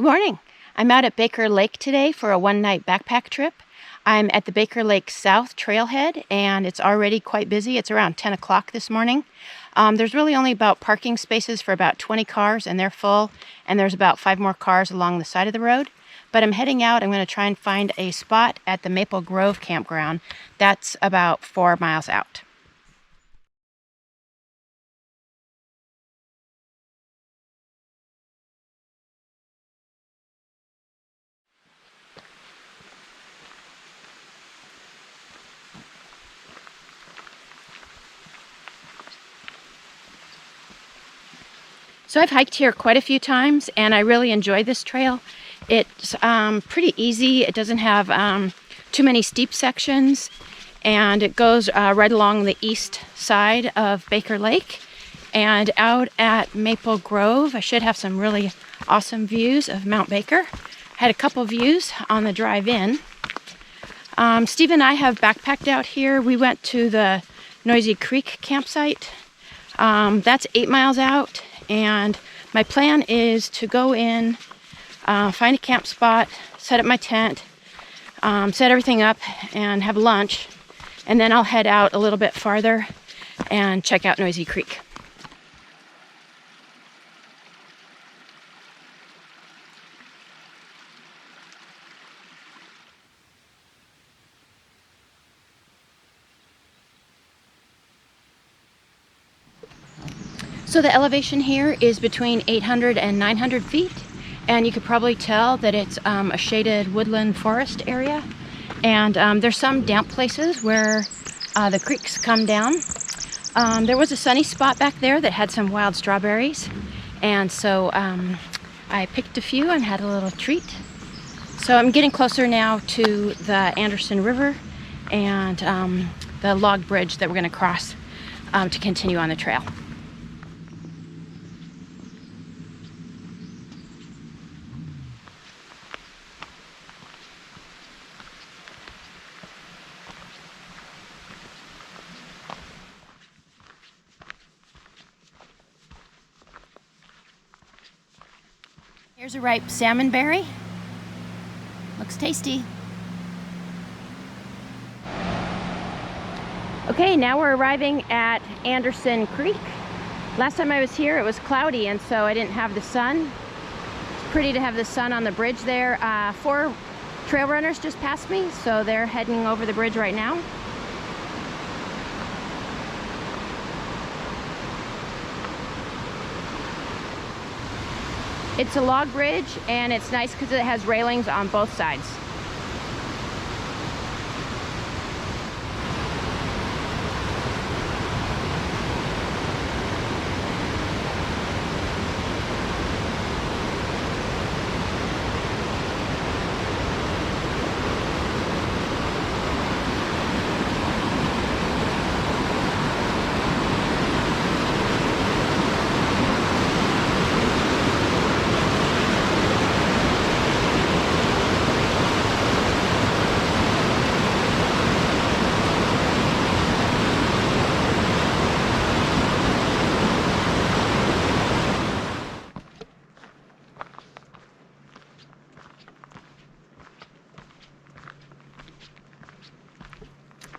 Good morning. I'm out at Baker Lake today for a one-night backpack trip. I'm at the Baker Lake South trailhead and it's already quite busy. It's around 10 o'clock this morning. There's really only about parking spaces for about 20 cars and they're full, and there's about 5 more cars along the side of the road. But I'm heading out. I'm going to try and find a spot at the Maple Grove campground. That's about 4 miles out. So I've hiked here quite a few times and I really enjoy this trail. It's pretty easy. It doesn't have too many steep sections, and it goes right along the east side of Baker Lake. And out at Maple Grove, I should have some really awesome views of Mount Baker. Had a couple views on the drive in. Steve and I have backpacked out here. We went to the Noisy Creek campsite. That's 8 miles out. And my plan is to go in, find a camp spot, set up my tent, set everything up and have lunch, and then I'll head out a little bit farther and check out Noisy Creek. So the elevation here is between 800 and 900 feet, and you could probably tell that it's a shaded woodland forest area. And there's some damp places where the creeks come down. There was a sunny spot back there that had some wild strawberries, and so I picked a few and had a little treat. So I'm getting closer now to the Anderson River and the log bridge that we're going to cross to continue on the trail. Here's a ripe salmonberry. Looks tasty. Okay, now we're arriving at Anderson Creek. Last time I was here, it was cloudy, and so I didn't have the sun. It's pretty to have the sun on the bridge there. 4 trail runners just passed me, so they're heading over the bridge right now. It's a log bridge, and it's nice because it has railings on both sides.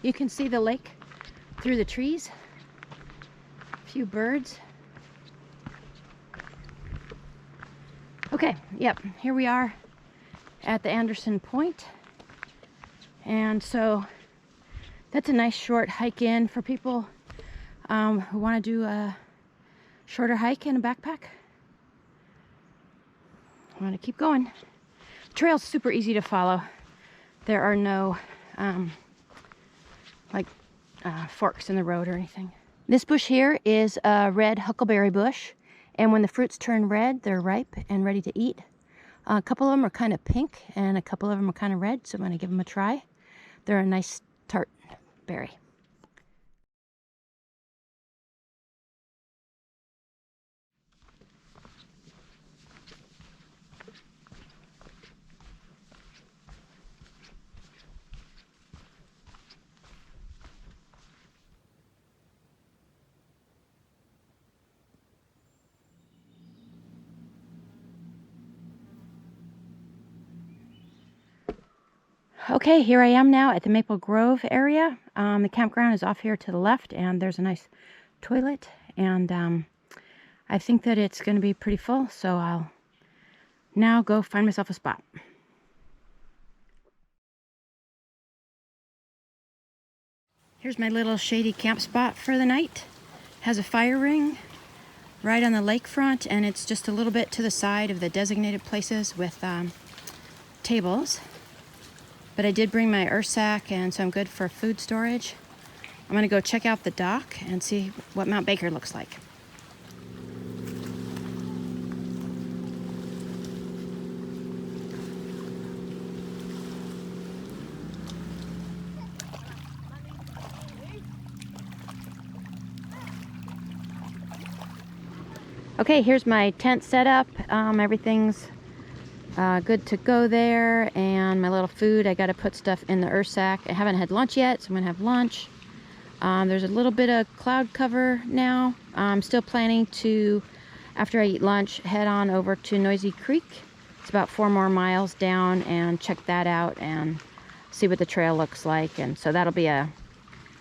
You can see the lake through the trees. A few birds. Okay, yep, here we are at the Anderson Point. And so that's a nice short hike in for people who want to do a shorter hike in a backpack. I'm going to keep going. The trail's super easy to follow. There are no forks in the road or anything. This bush here is a red huckleberry bush, and when the fruits turn red, they're ripe and ready to eat. A couple of them are kind of pink and a couple of them are kind of red, so I'm going to give them a try. They're a nice tart berry. Okay, here I am now at the Maple Grove area. The campground is off here to the left, and there's a nice toilet, and I think that it's going to be pretty full, so I'll now go find myself a spot. Here's my little shady camp spot for the night. Has a fire ring right on the lakefront, and it's just a little bit to the side of the designated places with tables. But I did bring my earth sack, and so I'm good for food storage. I'm going to go check out the dock and see what Mount Baker looks like. Okay, here's my tent setup. Everything's good to go there, and my little food, I got to put stuff in the earth sack. I haven't had lunch yet, so I'm gonna have lunch. There's a little bit of cloud cover now. I'm still planning to, after I eat lunch, head on over to Noisy Creek. It's about 4 more miles down, and check that out and see what the trail looks like. And so that'll be a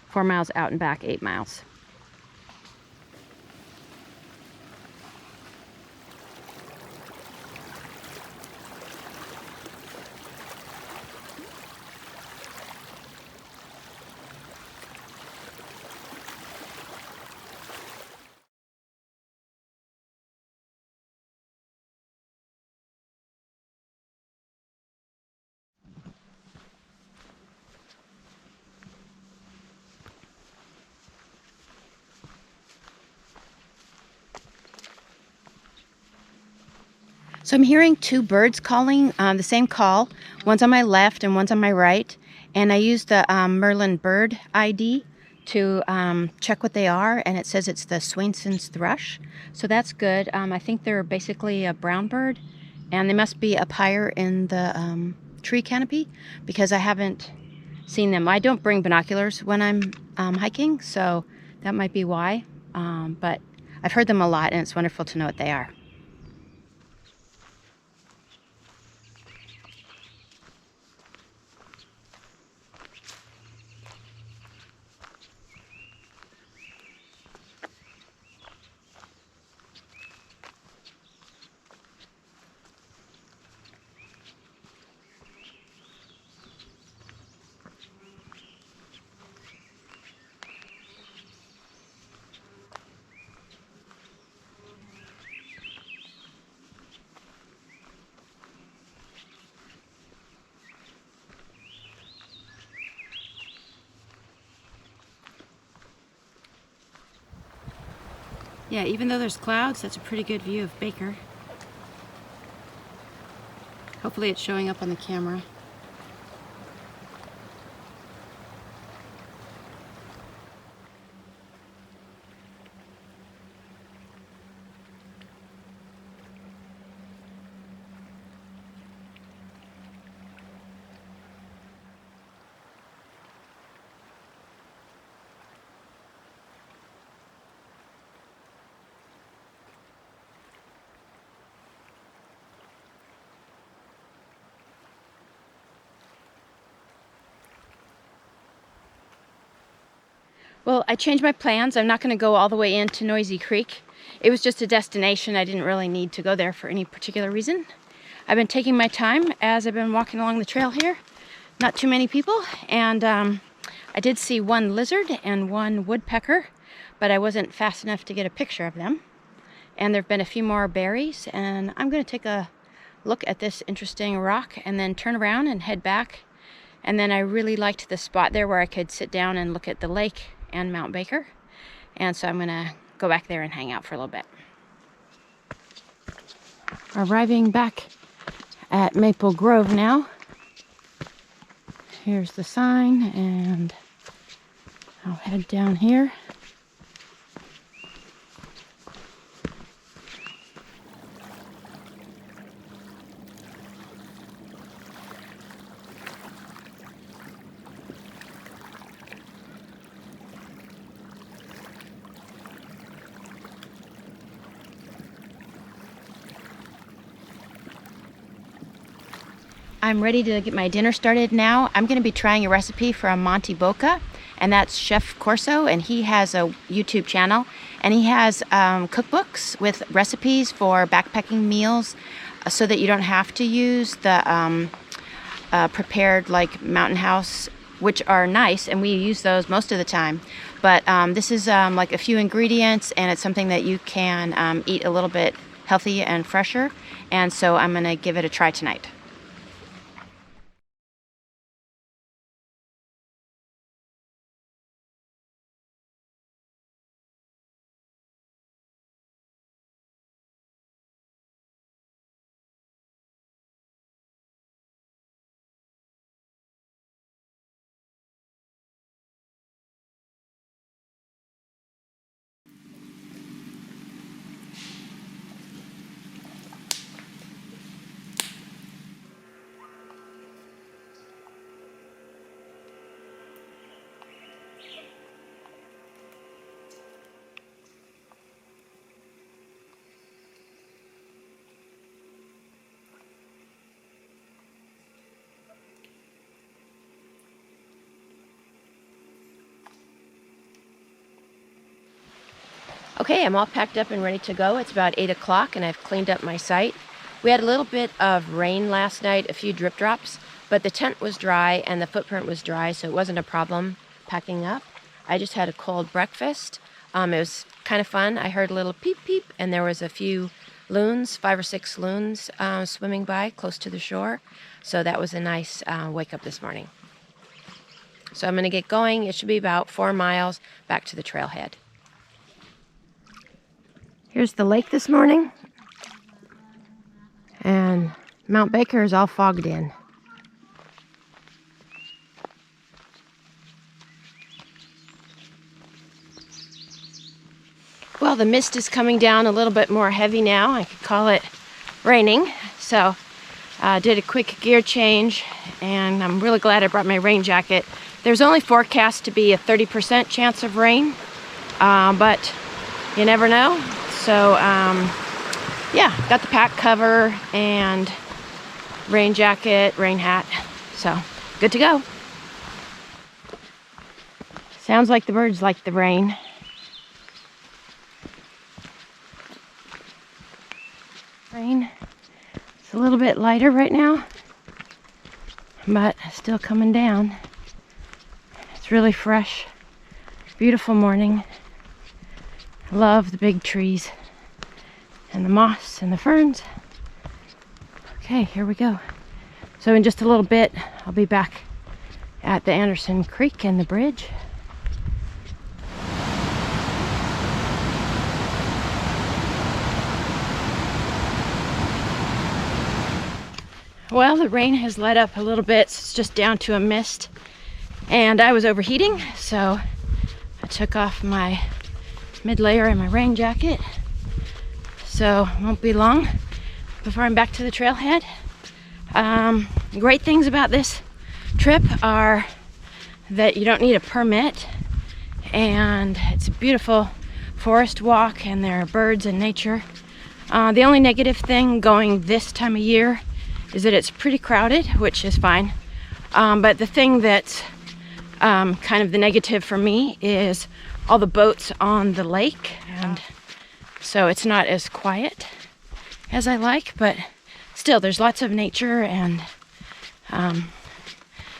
4 miles out and back, 8 miles. So I'm hearing 2 birds calling the same call. One's on my left and one's on my right. And I used the MERLIN bird ID to check what they are, and it says it's the Swainson's thrush. So that's good. I think they're basically a brown bird, and they must be up higher in the tree canopy because I haven't seen them. I don't bring binoculars when I'm hiking, so that might be why. But I've heard them a lot, and it's wonderful to know what they are. Yeah, even though there's clouds, that's a pretty good view of Baker. Hopefully it's showing up on the camera. Well, I changed my plans. I'm not going to go all the way into Noisy Creek. It was just a destination. I didn't really need to go there for any particular reason. I've been taking my time as I've been walking along the trail here. Not too many people, and I did see 1 lizard and 1 woodpecker, but I wasn't fast enough to get a picture of them. And there have been a few more berries, and I'm going to take a look at this interesting rock and then turn around and head back. And then I really liked the spot there where I could sit down and look at the lake and Mount Baker, and so I'm gonna go back there and hang out for a little bit. Arriving back at Maple Grove now. Here's the sign, and I'll head down here. I'm ready to get my dinner started now. I'm going to be trying a recipe from MONTyBOCA, and that's Chef Corso, and he has a YouTube channel, and he has cookbooks with recipes for backpacking meals so that you don't have to use the prepared like Mountain House, which are nice, and we use those most of the time. But this is like a few ingredients, and it's something that you can eat a little bit healthy and fresher, and so I'm going to give it a try tonight. Okay, I'm all packed up and ready to go. It's about 8 o'clock and I've cleaned up my site. We had a little bit of rain last night, a few drip drops, but the tent was dry and the footprint was dry, so it wasn't a problem packing up. I just had a cold breakfast. It was kind of fun. I heard a little peep peep and there was a few loons, 5 or 6 loons swimming by close to the shore. So that was a nice wake up this morning. So I'm going to get going. It should be about 4 miles back to the trailhead. Here's the lake this morning, and Mount Baker is all fogged in. Well, the mist is coming down a little bit more heavy now. I could call it raining, so I did a quick gear change, and I'm really glad I brought my rain jacket. There's only forecast to be a 30% chance of rain, but you never know. So, yeah, got the pack cover and rain jacket, rain hat, so good to go. Sounds like the birds like the rain. Rain, it's a little bit lighter right now, but still coming down. It's really fresh, beautiful morning. Love the big trees and the moss and the ferns. Okay, here we go. So in just a little bit, I'll be back at the Anderson Creek and the bridge. Well, the rain has let up a little bit. So it's just down to a mist. And I was overheating, so I took off my mid-layer and my rain jacket, so it won't be long before I'm back to the trailhead. Great things about this trip are that you don't need a permit, and it's a beautiful forest walk, and there are birds and nature. The only negative thing going this time of year is that it's pretty crowded, which is fine, but the thing that's kind of the negative for me is all the boats on the lake, and so it's not as quiet as I like, but still there's lots of nature, and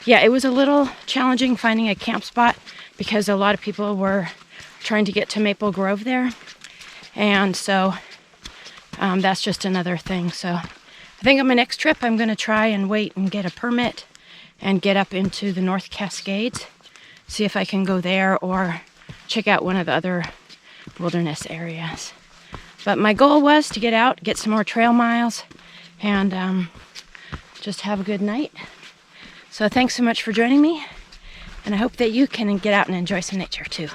yeah, it was a little challenging finding a camp spot because a lot of people were trying to get to Maple Grove there, and so that's just another thing. So I think on my next trip I'm going to try and wait and get a permit and get up into the North Cascades, see if I can go there or check out one of the other wilderness areas. But my goal was to get out, get some more trail miles, and just have a good night. So thanks so much for joining me, and I hope that you can get out and enjoy some nature too.